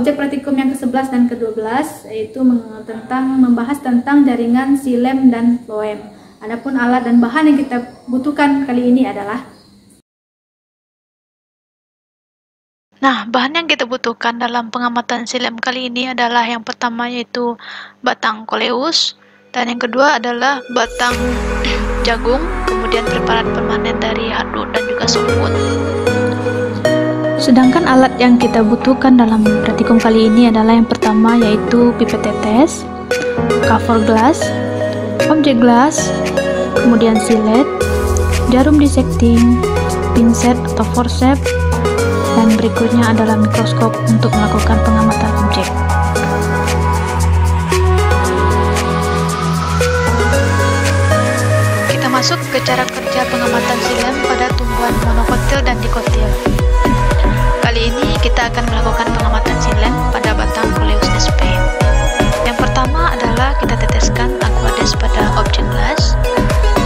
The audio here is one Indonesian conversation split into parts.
objek praktikum yang ke-11 dan ke-12 yaitu membahas tentang jaringan xilem dan floem. Adapun alat dan bahan yang kita butuhkan kali ini adalah bahan yang kita butuhkan dalam pengamatan xilem kali ini adalah yang pertama yaitu batang koleus, dan yang kedua adalah batang jagung, kemudian preparat permanen dari hardwood dan juga softwood. Sedangkan alat yang kita butuhkan dalam praktikum kali ini adalah yang pertama yaitu pipet tetes, cover glass, objek glass, kemudian silet, jarum dissecting, pinset atau forceps, dan berikutnya adalah mikroskop untuk melakukan pengamatan objek. Kita masuk ke cara kerja pengamatan xilem pada tumbuhan monokotil dan dikotil. Kali ini kita akan melakukan pengamatan xilem pada batang Coleus sp. Yang pertama adalah kita teteskan aquades pada objek glass,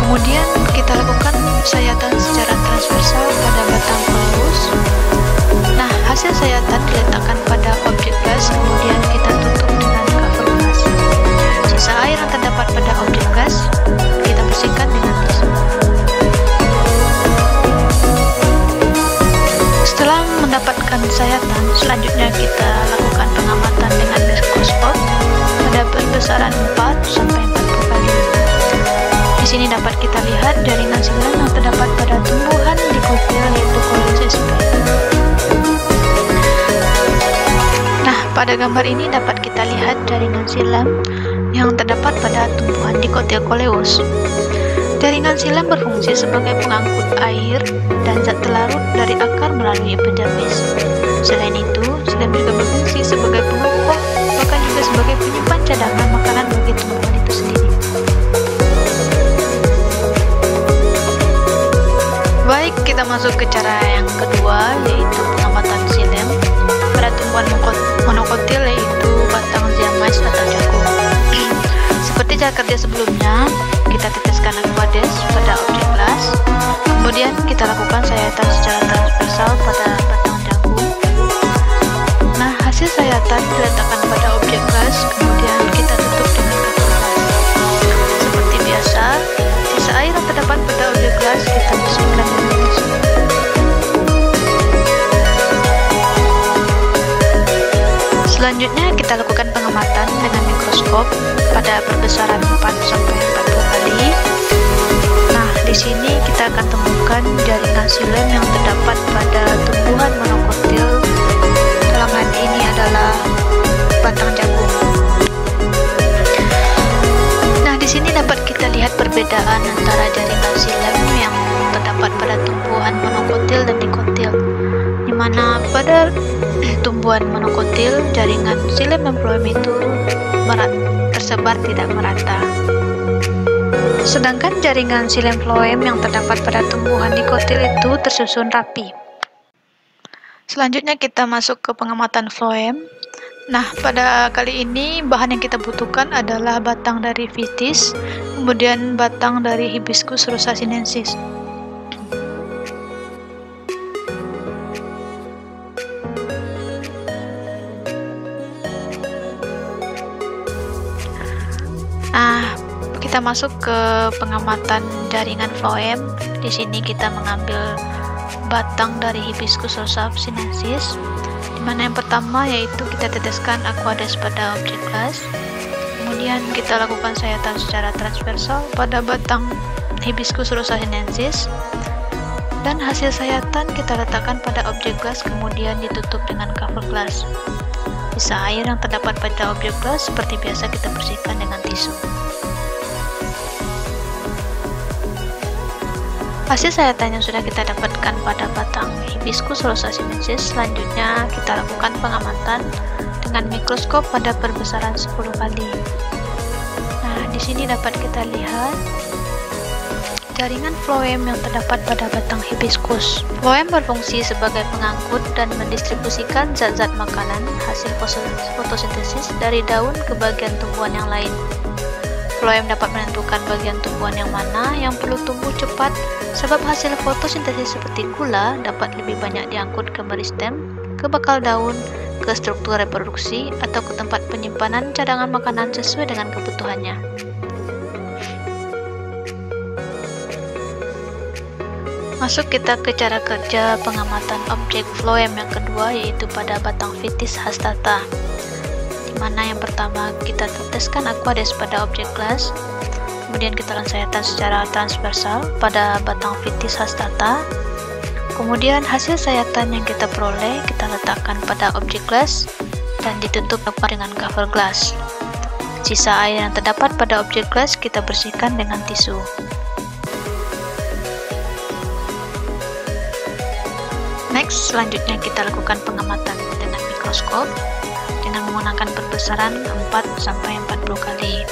kemudian kita lakukan sayatan secara transversal pada batang Coleus. Hasil sayatan diletakkan pada objek glass, kemudian kita tutup dengan cover glass. Sisa air yang terdapat pada objek glass kita bersihkan dengan tisu. Setelah mendapatkan sayatan, selanjutnya kita lakukan pengamatan dengan mikroskop pada perbesaran 4 sampai 40 kali. Di sini dapat kita lihat jaringan xilem yang terdapat pada tumbuhan dikotil yaitu Coleus sp. Pada gambar ini dapat kita lihat jaringan xilem yang terdapat pada tumbuhan dikotil Coleus. Jaringan xilem berfungsi sebagai pengangkut air dan zat terlarut dari akar melalui penjepit. Selain itu, xilem juga berfungsi sebagai pengokoh, bahkan juga sebagai penyimpan cadangan makanan bagi tumbuhan itu sendiri. Baik, kita masuk ke cara yang kedua, yaitu pengamatan xilem pada tumbuhan monokotil yaitu batang ziamais atau jagung. Seperti cara kerja sebelumnya, kita teteskan aquades pada objek glass, kemudian kita lakukan sayatan secara transversal pada batang jagung. Hasil sayatan diletakkan pada objek glass, kemudian kita tutup dengan cover glass. Seperti biasa, sisa air yang terdapat pada objek glass kita bersihkan dengan tisu. Selanjutnya kita lakukan pengamatan dengan mikroskop pada perbesaran 4-40 kali. Di sini kita akan temukan jaringan xilem yang terdapat pada tumbuhan monokotil. Dalam hal ini adalah batang jagung. Di sini dapat kita lihat perbedaan antara jaringan xilem yang terdapat pada tumbuhan monokotil dan dikotil, di mana pada tumbuhan monokotil jaringan xilem dan floem itu tersebar tidak merata. Sedangkan jaringan xilem floem yang terdapat pada tumbuhan dikotil itu tersusun rapi. Selanjutnya kita masuk ke pengamatan floem. Pada kali ini bahan yang kita butuhkan adalah batang dari vitis, kemudian batang dari Hibiscus rusa sinensis. Kita masuk ke pengamatan jaringan floem. Di sini kita mengambil batang dari Hibiscus rusa sinensis, di mana yang pertama yaitu kita teteskan aquades pada objek glass, kemudian kita lakukan sayatan secara transversal pada batang Hibiscus rusa sinensis, dan hasil sayatan kita letakkan pada objek glass, kemudian ditutup dengan cover glass. Sisa air yang terdapat pada objek glass seperti biasa kita bersihkan dengan tisu. Hasil sayatan yang sudah kita dapatkan pada batang Hibiscus rusa sinensis, selanjutnya kita lakukan pengamatan dengan mikroskop pada perbesaran 10 kali. Di sini dapat kita lihat jaringan floem yang terdapat pada batang hibiscus. Floem berfungsi sebagai pengangkut dan mendistribusikan zat-zat makanan hasil fotosintesis dari daun ke bagian tumbuhan yang lain. Floem dapat menentukan bagian tumbuhan yang mana yang perlu tumbuh cepat, sebab hasil fotosintesis seperti gula dapat lebih banyak diangkut ke meristem, ke bakal daun, ke struktur reproduksi atau ke tempat penyimpanan cadangan makanan sesuai dengan kebutuhannya. Masuk kita ke cara kerja pengamatan objek phloem yang kedua, yaitu pada batang Vitis hastata, di mana yang pertama kita teteskan aquades pada objek glass, kemudian kita lakukan sayatan secara transversal pada batang Vitis hastata, kemudian hasil sayatan yang kita peroleh kita letakkan pada objek glass dan ditutup dengan cover glass. Sisa air yang terdapat pada objek glass kita bersihkan dengan tisu. Next, selanjutnya kita lakukan pengamatan dengan mikroskop dengan menggunakan perbesaran 4-40 kali.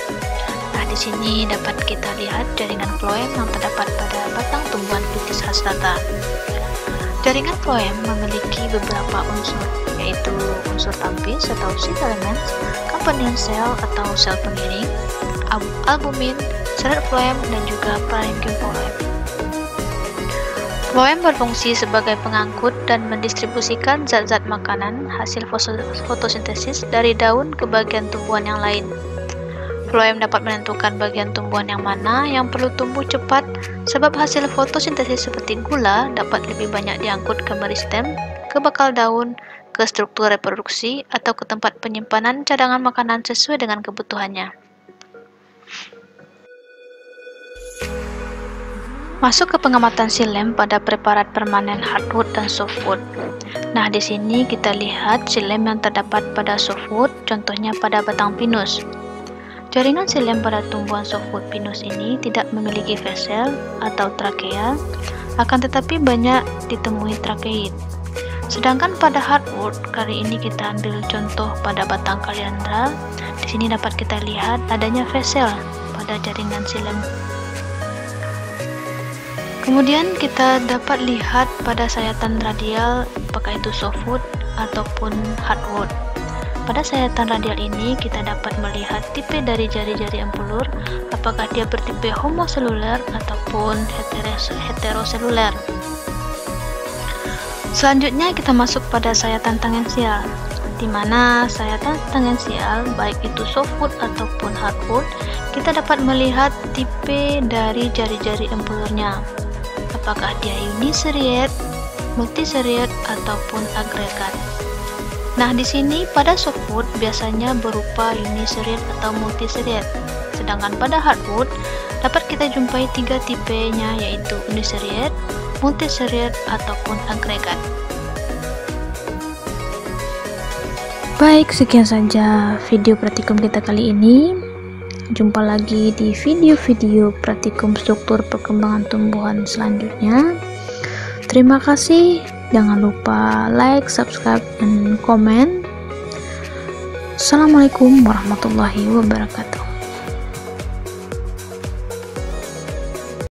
Nah, di sini dapat kita lihat jaringan phloem yang terdapat pada batang tumbuhan Vitis hastata. Jaringan phloem memiliki beberapa unsur, yaitu unsur tampis atau seed elements, companion cell atau sel pengiring, albumin, serat phloem, dan juga parenchyma phloem. Phloem berfungsi sebagai pengangkut dan mendistribusikan zat-zat makanan hasil fotosintesis dari daun ke bagian tumbuhan yang lain. Phloem dapat menentukan bagian tumbuhan yang mana yang perlu tumbuh cepat, sebab hasil fotosintesis seperti gula dapat lebih banyak diangkut ke meristem, ke bakal daun, ke struktur reproduksi, atau ke tempat penyimpanan cadangan makanan sesuai dengan kebutuhannya. Masuk ke pengamatan xilem pada preparat permanen hardwood dan softwood. Nah, di sini kita lihat xilem yang terdapat pada softwood, contohnya pada batang pinus. Jaringan xilem pada tumbuhan softwood pinus ini tidak memiliki vessel atau trakea, akan tetapi banyak ditemui trakeid. Sedangkan pada hardwood, kali ini kita ambil contoh pada batang kaliandra. Di sini dapat kita lihat adanya vessel pada jaringan xilem. Kemudian kita dapat lihat pada sayatan radial, apakah itu softwood ataupun hardwood. Pada sayatan radial ini kita dapat melihat tipe dari jari-jari empulur, apakah dia bertipe homoseluler ataupun heteroseluler. Selanjutnya kita masuk pada sayatan tangensial, di mana sayatan tangensial baik itu softwood ataupun hardwood, kita dapat melihat tipe dari jari-jari empulurnya. Apakah dia uniseriate, multiseriate, ataupun agregat. Nah, di sini pada softwood biasanya berupa uniseriate atau multiseriate. Sedangkan pada hardwood dapat kita jumpai 3 tipenya, yaitu uniseriate, multiseriate, ataupun agregat. Baik, sekian saja video praktikum kita kali ini. Jumpa lagi di video-video praktikum struktur perkembangan tumbuhan selanjutnya. Terima kasih. Jangan lupa like, subscribe, dan komen. Assalamualaikum warahmatullahi wabarakatuh.